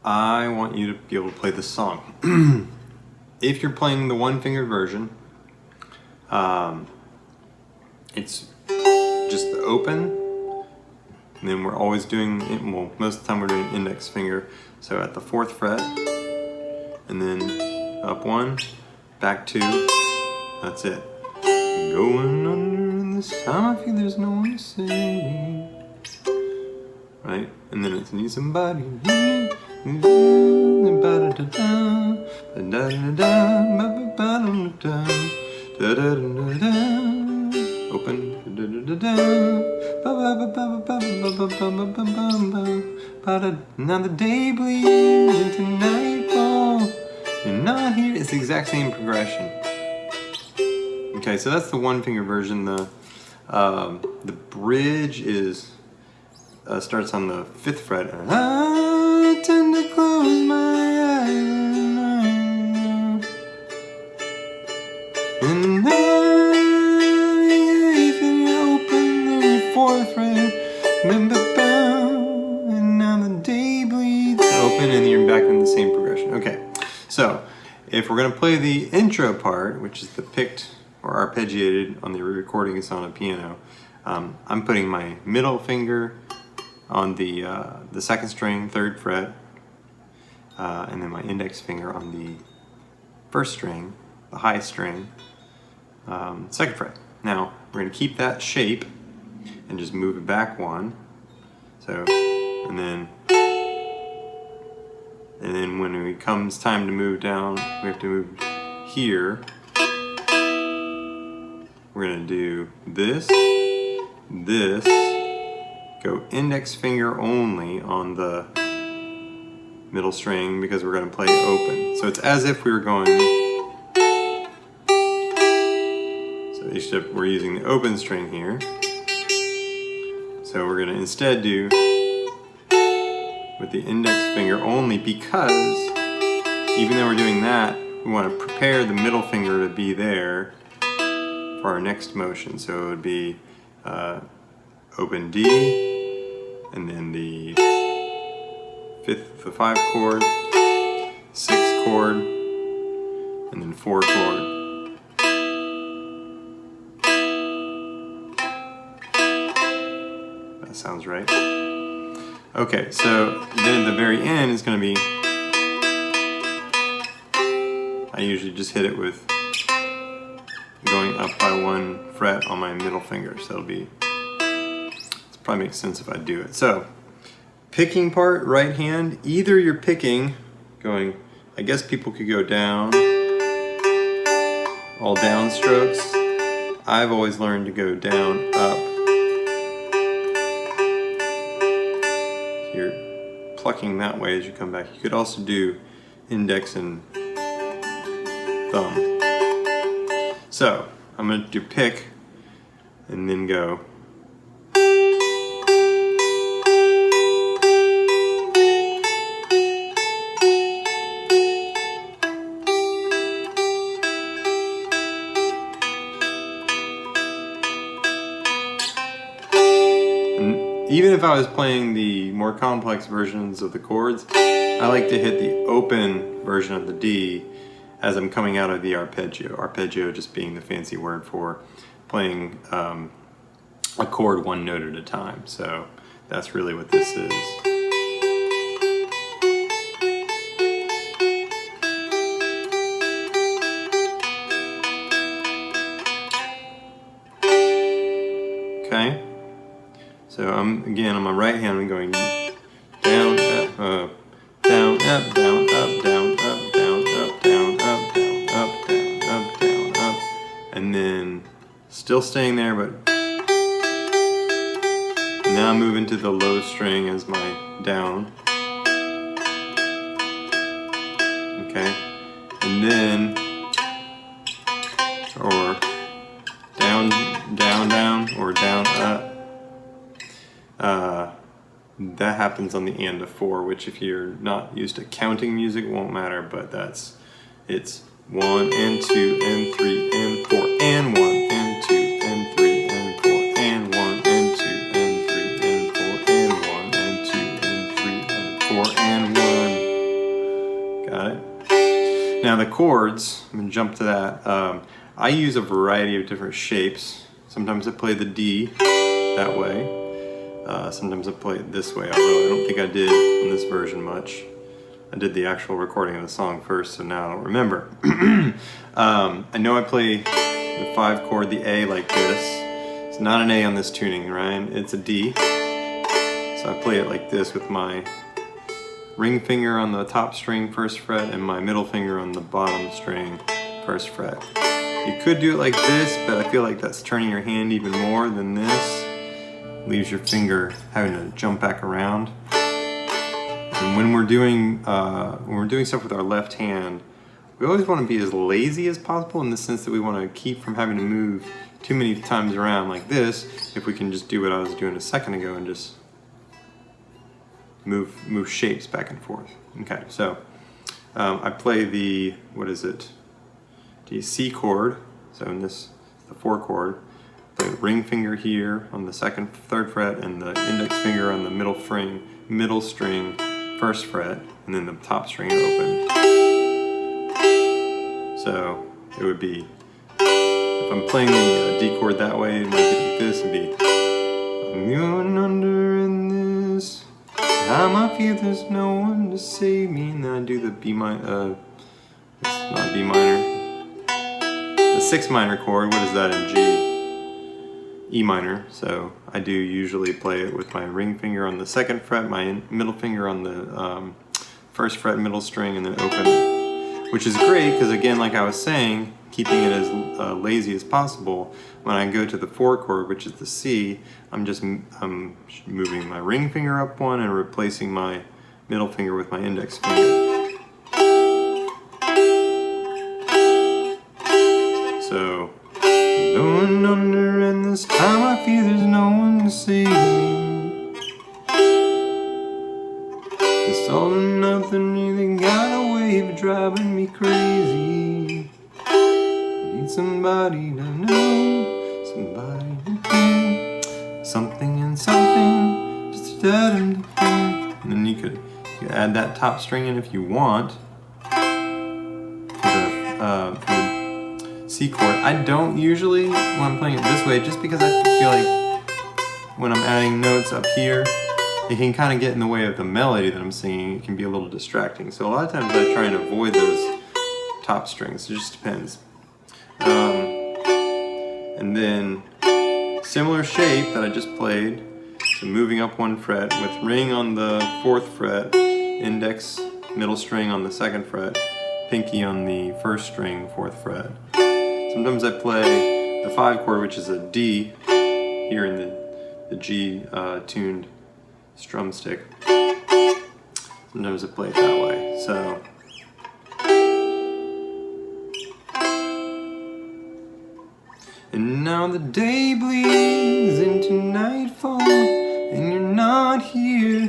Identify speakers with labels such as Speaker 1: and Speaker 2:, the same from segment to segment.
Speaker 1: I want you to be able to play this song. If you're playing the one-finger version, it's just the open, and then we're always doing it, well, most of the time we're doing index finger. So at the 4th fret, and then up 1, back 2, that's it. Going under this time, I feel there's no one to save me. Right? And then it's need somebody. Open. Now the day bleeds into nightfall. You're not here. It's the exact same progression. Okay, so that's the one-finger version. The bridge is starts on the 5th fret. I tend to close my eyes, and if you open the 4th fret, and now the day bleeds. Open, and you're back in the same progression. Okay, so if we're going to play the intro part, which is the picked or arpeggiated on the recording, it's on a piano. I'm putting my middle finger on the 2nd string, 3rd fret, and then my index finger on the 1st string, the high string, 2nd fret. Now we're going to keep that shape and just move it back 1. So, and then when it comes time to move down, we have to move here. We're going to do this, go index finger only on the middle string because we're going to play open. So it's as if we were going, so except we're using the open string here. So we're going to instead do with the index finger only, because even though we're doing that, we want to prepare the middle finger to be there for our next motion. So it would be open D, and then the 5 chord, 6 chord, and then 4 chord. That sounds right. Okay, so then at the very end is going to be, I usually just hit it with going up by 1 fret on my middle finger. So it'll be, it probably makes sense if I do it. So picking part, right hand, either you're picking going, I guess people could go down, all down strokes. I've always learned to go down, up. So you're plucking that way as you come back. You could also do index and thumb. So I'm going to do pick and then go. Even if I was playing the more complex versions of the chords, I like to hit the open version of the D as I'm coming out of the arpeggio. Arpeggio just being the fancy word for playing a chord 1 note at a time. So that's really what this is. Okay. So again on my right hand I'm going down, up, down, up, down, up, down, up, down, up, down, up, down, up, down, up, down, up, and then still staying there, but now I'm moving to the low string as my down. Okay, and then or down, down, down, or down, up. That happens on the and of 4, which if you're not used to counting music won't matter, but it's 1 and 2 and 3 and 4 and 1 and 2 and 3 and 4 and 1 and 2 and 3 and 4 and 1 and 2 and 3 and 4 and 1. Got it? Now the chords, I'm gonna jump to that. I use a variety of different shapes. Sometimes I play the D that way. Sometimes I play it this way, although I don't think I did on this version much. I did the actual recording of the song first, so now I don't remember. I know I play the 5 chord, the A, like this. It's not an A on this tuning, right? It's a D. So I play it like this with my ring finger on the top string, 1st fret, and my middle finger on the bottom string, 1st fret. You could do it like this, but I feel like that's turning your hand even more than this. Leaves your finger having to jump back around. And when we're doing stuff with our left hand, we always want to be as lazy as possible, in the sense that we want to keep from having to move too many times around like this. If we can just do what I was doing a second ago and just move shapes back and forth. Okay, so I play the, what is it? The C chord. So in this, the 4 chord. The ring finger here on the 2nd, 3rd fret, and the index finger on the middle string, 1st fret, and then the top string open. So it would be, if I'm playing the D chord that way, it might be like this. It'd be, I'm going under in this time I feel there's no one to save me. And then I do the B minor, it's not B minor, the 6 minor chord. What is that in G? E minor. So I do usually play it with my ring finger on the 2nd fret, my middle finger on the 1st fret middle string, and then open it. Which is great because, again, like I was saying, keeping it as lazy as possible. When I go to the 4 chord, which is the C, I'm moving my ring finger up one and replacing my middle finger with my index finger. So, going under, and this time I feel there's no one to save me. It's all or nothing, really got a way of driving me crazy. I need somebody to know, somebody to do, something and something, just to and then you could add that top string in if you want for the C chord. I don't usually when I'm playing it this way, just because I feel like when I'm adding notes up here, it can kind of get in the way of the melody that I'm singing. It can be a little distracting. So a lot of times I try and avoid those top strings. It just depends. And then similar shape that I just played. So moving up 1 fret with ring on the 4th fret, index, middle string on the 2nd fret, pinky on the 1st string, 4th fret. Sometimes I play the 5 chord, which is a D, here in the G tuned Strumstick. Sometimes I play it that way. So, and now the day bleeds into nightfall, and you're not here.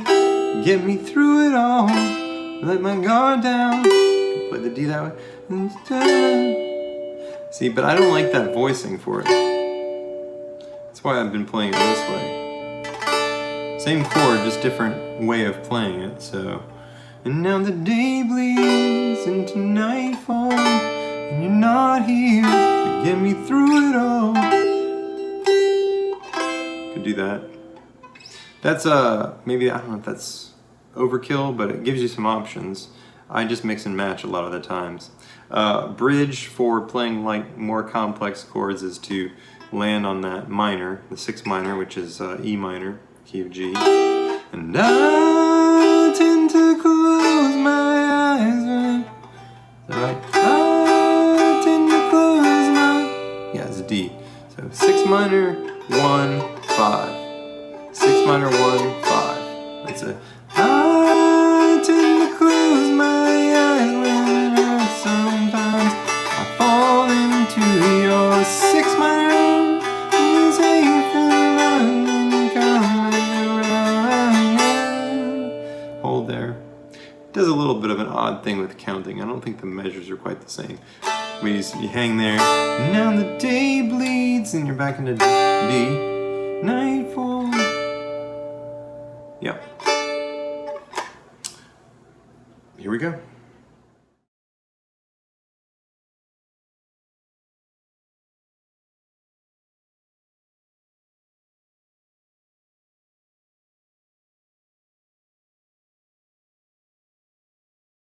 Speaker 1: Get me through it all. Let my guard down. Play the D that way. See, but I don't like that voicing for it. That's why I've been playing it this way. Same chord, just different way of playing it. So, and now the day bleeds into nightfall, and you're not here to get me through it all. Could do that. That's maybe, I don't know if that's overkill, but it gives you some options. I just mix and match a lot of the times. Bridge for playing like more complex chords is to land on that minor, the 6 minor, which is E minor, key of G. And I tend to close my eyes when I tend to close my, yeah, it's a D. So 6 minor, 1, 5. 6 minor, 1, 5. That's it. I tend to close my eyes when it hurts sometimes. I fall into your 6 minor. Hold there. It does a little bit of an odd thing with counting. I don't think the measures are quite the same. You hang there. Now the day bleeds, and you're back into D. Nightfall. Yep. Here we go.